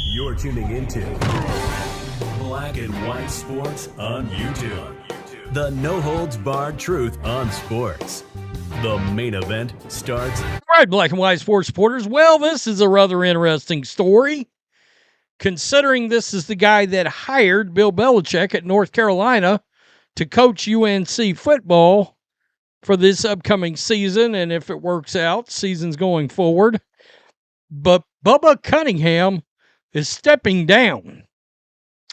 You're tuning into Black and White Sports on YouTube. The no-holds-barred truth on sports. The main event starts. All right, Black and White Sports supporters. Well, this is a rather interesting story, considering this is the guy that hired Bill Belichick at North Carolina to coach UNC football for this upcoming season, and if it works out, seasons going forward. But Bubba Cunningham is stepping down,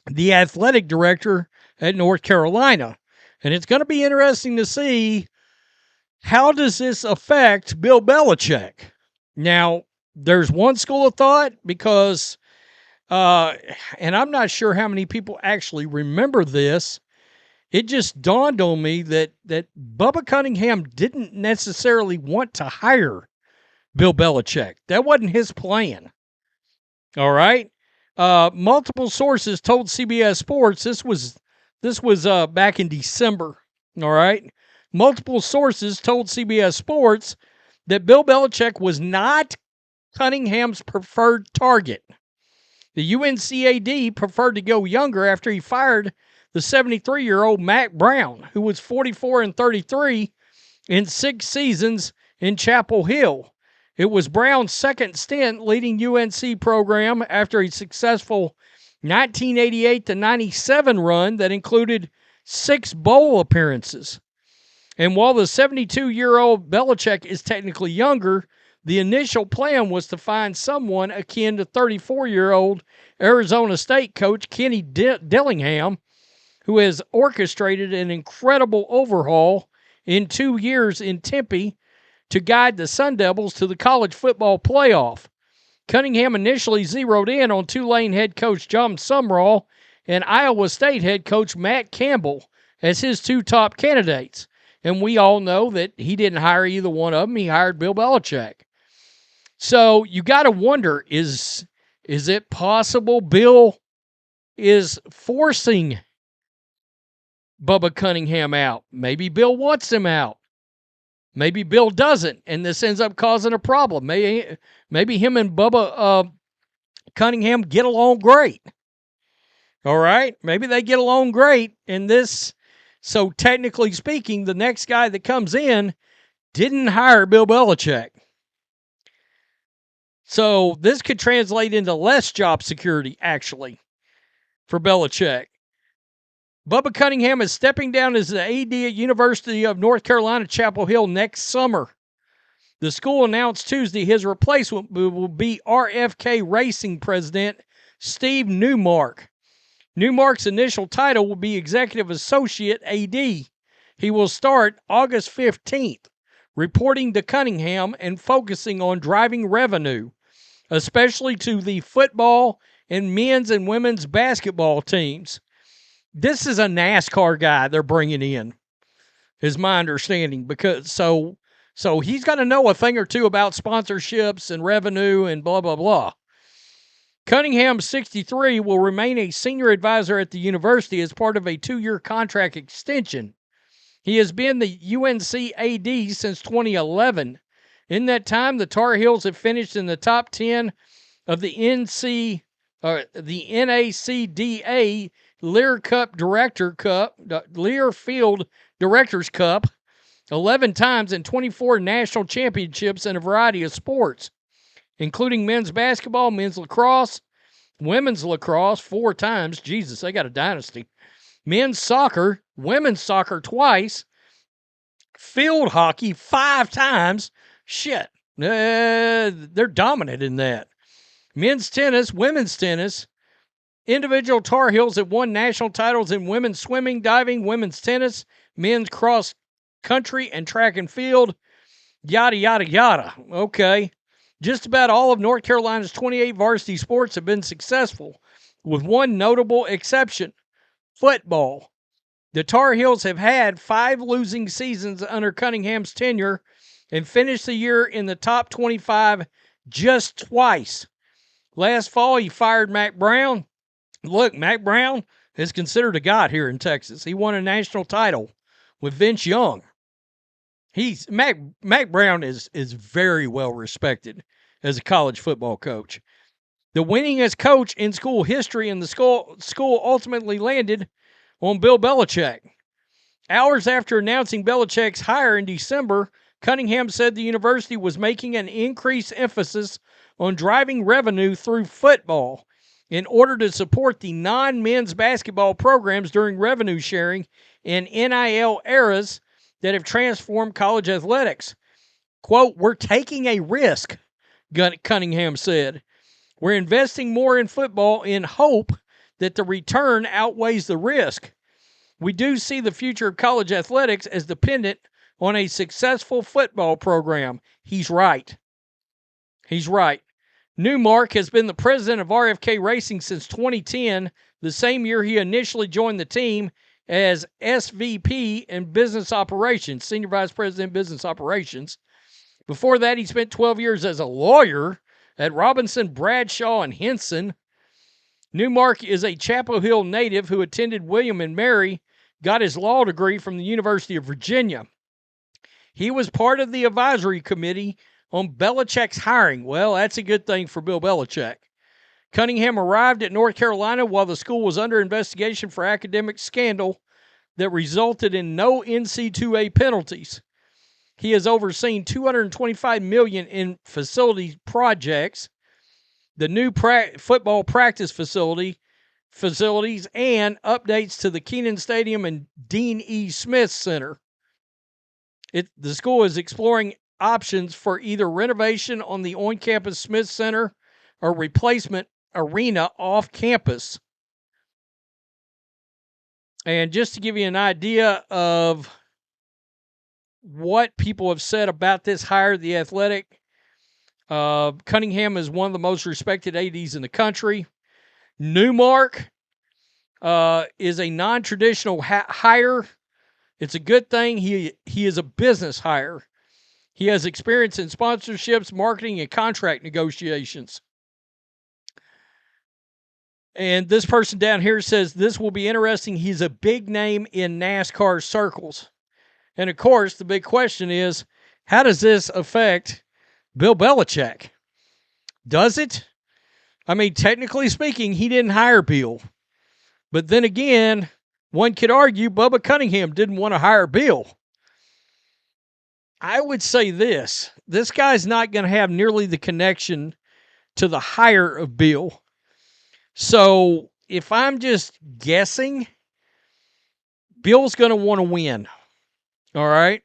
the athletic director at North Carolina. And it's going to be interesting to see, how does this affect Bill Belichick? Now, there's one school of thought because, and I'm not sure how many people actually remember this, it just dawned on me that Bubba Cunningham didn't necessarily want to hire Bill Belichick. That wasn't his plan. All right? Multiple sources told CBS Sports, this was back in December, all right? Multiple sources told CBS Sports that Bill Belichick was not Cunningham's preferred target. The UNCAD preferred to go younger after he fired the 73-year-old Mac Brown, who was 44-33 in 6 seasons in Chapel Hill. It was Brown's second stint leading UNC program after a successful 1988-97 run that included 6 bowl appearances. And while the 72-year-old Belichick is technically younger, the initial plan was to find someone akin to 34-year-old Arizona State coach Kenny Dillingham, who has orchestrated an incredible overhaul in 2 years in Tempe to guide the Sun Devils to the college football playoff. Cunningham initially zeroed in on Tulane head coach John Sumrall and Iowa State head coach Matt Campbell as his 2 top candidates. And we all know that he didn't hire either one of them. He hired Bill Belichick. So you got to wonder, is it possible Bill is forcing Bubba Cunningham out? Maybe Bill wants him out. Maybe Bill doesn't, and this ends up causing a problem. Maybe him and Bubba Cunningham get along great. All right? Maybe they get along great, and this, so technically speaking, the next guy that comes in didn't hire Bill Belichick. So this could translate into less job security, actually, for Belichick. Bubba Cunningham is stepping down as the AD at University of North Carolina, Chapel Hill next summer. The school announced Tuesday his replacement will be RFK Racing president Steve Newmark. Newmark's initial title will be Executive Associate AD. He will start August 15th, reporting to Cunningham and focusing on driving revenue, especially to the football and men's and women's basketball teams. This is a NASCAR guy they're bringing in, is my understanding, because so he's got to know a thing or two about sponsorships and revenue and blah, blah, blah. Cunningham, 63, will remain a senior advisor at the university as part of a 2-year contract extension. He has been the UNC AD since 2011. In that time, the Tar Heels have finished in the top 10 of the NACDA Learfield Directors Cup 11 times and 24 national championships in a variety of sports, including men's basketball, men's lacrosse, women's lacrosse 4 times. Jesus, they got a dynasty. Men's soccer, women's soccer twice, field hockey 5 times. Shit, they're dominant in that. Men's tennis, women's tennis. Individual Tar Heels have won national titles in women's swimming, diving, women's tennis, men's cross country, and track and field. Yada, yada, yada. Okay. Just about all of North Carolina's 28 varsity sports have been successful, with one notable exception: football. The Tar Heels have had 5 losing seasons under Cunningham's tenure and finished the year in the top 25 just twice. Last fall, he fired Mac Brown. Look, Mac Brown is considered a god here in Texas. He won a national title with Vince Young. Mac Brown is very well respected as a college football coach. The winningest coach in school history, and the school ultimately landed on Bill Belichick. Hours after announcing Belichick's hire in December, Cunningham said the university was making an increased emphasis on driving revenue through football in order to support the non-men's basketball programs during revenue sharing and NIL eras that have transformed college athletics. Quote, "We're taking a risk," Cunningham said. "We're investing more in football in hope that the return outweighs the risk. We do see the future of college athletics as dependent on a successful football program." He's right. He's right. Newmark has been the president of RFK Racing since 2010, the same year he initially joined the team as SVP in Business Operations, Senior Vice President Business Operations. Before that, he spent 12 years as a lawyer at Robinson, Bradshaw, and Henson. Newmark is a Chapel Hill native who attended William and Mary, got his law degree from the University of Virginia. He was part of the advisory committee on Belichick's hiring. Well, that's a good thing for Bill Belichick. Cunningham arrived at North Carolina while the school was under investigation for academic scandal that resulted in no NC2A penalties. He has overseen $225 million in facility projects, the new football practice facilities, and updates to the Kenan Stadium and Dean E. Smith Center. The school is exploring options for either renovation on the on-campus Smith Center or replacement arena off campus. And just to give you an idea of what people have said about this hire, the Athletic, Cunningham is one of the most respected ADs in the country. Newmark is a non-traditional hire. It's a good thing. He is a business hire. He has experience in sponsorships, marketing, and contract negotiations. And this person down here says, this will be interesting. He's a big name in NASCAR circles. And, of course, the big question is, how does this affect Bill Belichick? Does it? I mean, technically speaking, he didn't hire Bill. But then again, one could argue Bubba Cunningham didn't want to hire Bill. I would say this guy's not going to have nearly the connection to the hire of Bill. So if I'm just guessing, Bill's going to want to win. All right?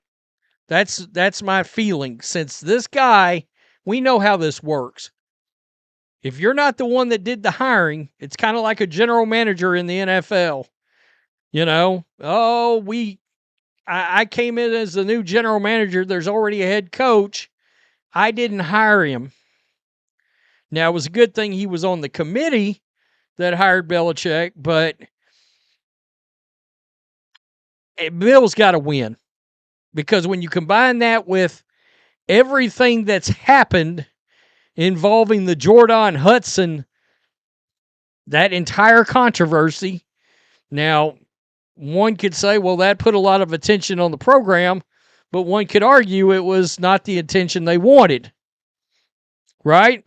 That's my feeling. Since this guy, we know how this works. If you're not the one that did the hiring, it's kind of like a general manager in the NFL. You know, I came in as the new general manager. There's already a head coach. I didn't hire him. Now, it was a good thing he was on the committee that hired Belichick, but Bill's got to win. Because when you combine that with everything that's happened involving the Jordan Hudson, that entire controversy, now, one could say, well, that put a lot of attention on the program, but one could argue it was not the attention they wanted. Right?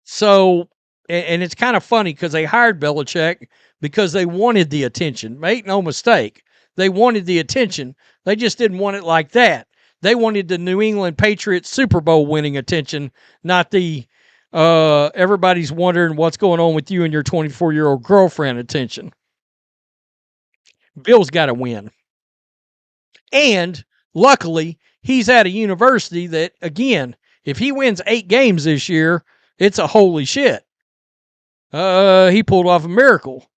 So, and it's kind of funny because they hired Belichick because they wanted the attention. Make no mistake. They wanted the attention. They just didn't want it like that. They wanted the New England Patriots Super Bowl winning attention, not the everybody's wondering what's going on with you and your 24-year-old girlfriend attention. Bill's got to win. And luckily, he's at a university that, again, if he wins 8 games this year, it's a holy shit. He pulled off a miracle.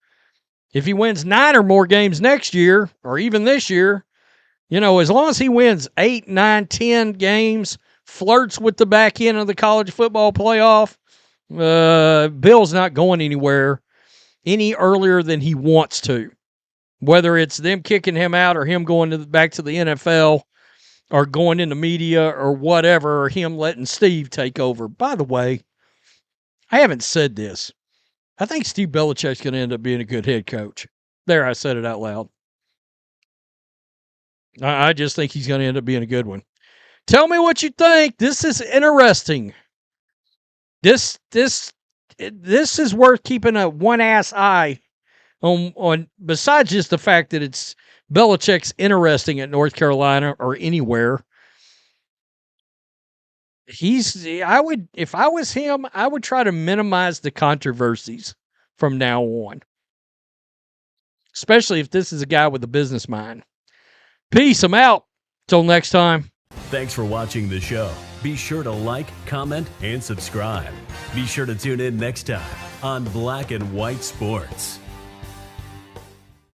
If he wins 9 or more games next year, or even this year, you know, as long as he wins 8, 9, 10 games, flirts with the back end of the college football playoff, Bill's not going anywhere any earlier than he wants to. Whether it's them kicking him out or him going back to the NFL or going into media or whatever, or him letting Steve take over. By the way, I haven't said this. I think Steve Belichick's going to end up being a good head coach. There, I said it out loud. I just think he's going to end up being a good one. Tell me what you think. This is interesting. This this is worth keeping a one-ass eye on, besides just the fact that it's Belichick's interesting at North Carolina or anywhere. If I was him, I would try to minimize the controversies from now on, especially if this is a guy with a business mind. Peace. I'm out. Till next time. Thanks for watching the show. Be sure to like, comment, and subscribe. Be sure to tune in next time on Black and White Sports.